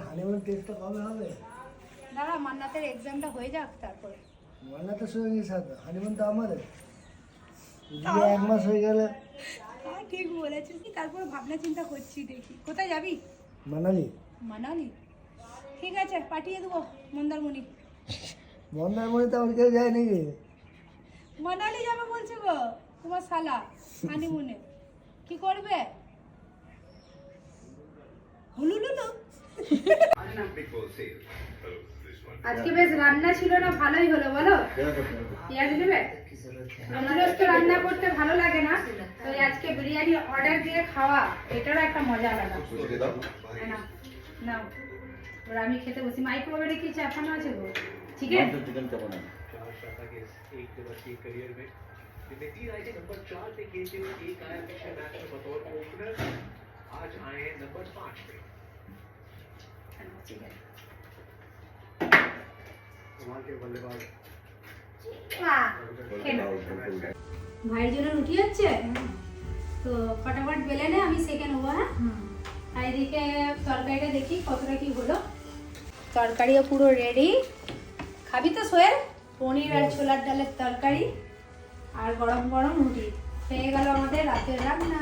Honeymoon টেস্টটা কবে হবে? দাঁড়া, মান্নাতের এক্সামটা হয়ে যাক তারপরে। মান্নাতের সঙ্গে সাথে হানিমুন তো আমাদের বিয়ে 1 মাস হয়ে গেলে। হ্যাঁ ঠিক বলেছিস, কি তারপরে ভাবনা চিন্তা করছি, দেখি কোথায় যাবি। মানালি। মানালি, ঠিক আছে পাঠিয়ে দেবো মন্দারমণি। মন্দারমণি তো আমার কেউ যায় নাকি? মানালি যাবে বলছে গো তোমার শালা হানিমুনে। কি করবে? হুলুলুলু। আজকে বেশ রান্না ছিল না, ভালোই হলো বলো। পেঁয়াজ নেবে? রোজ তো রান্না করতে ভালো লাগে না, তো আজকে বিরিয়ানি অর্ডার দিয়ে খাওয়া এটারও একটা মজা আলাদা। নাও নাও, এবার আমি খেতে বসি। মাইক্রোওয়েভে কি চাপানো আছে গো? চিকেন চাপানো। जिनमें 3 आए थे नंबर 4 पे खेलते हुए, एक आया पिछले मैच में बतौर ओपनर, आज आए हैं नंबर 5 पे। ভাইয়ের জন্য রুটি হচ্ছে, তো ফটাফট বেলে নে, আমি সেকে নেবো। হ্যাঁ, আর এদিকে তরকারিটা দেখি কতটা কি হলো। তরকারিও পুরো রেডি। খাবি তো সোহেল? পনির আর ছোলার ডালের তরকারি আর গরম গরম রুটি। হয়ে গেল আমাদের রাতের রান্না।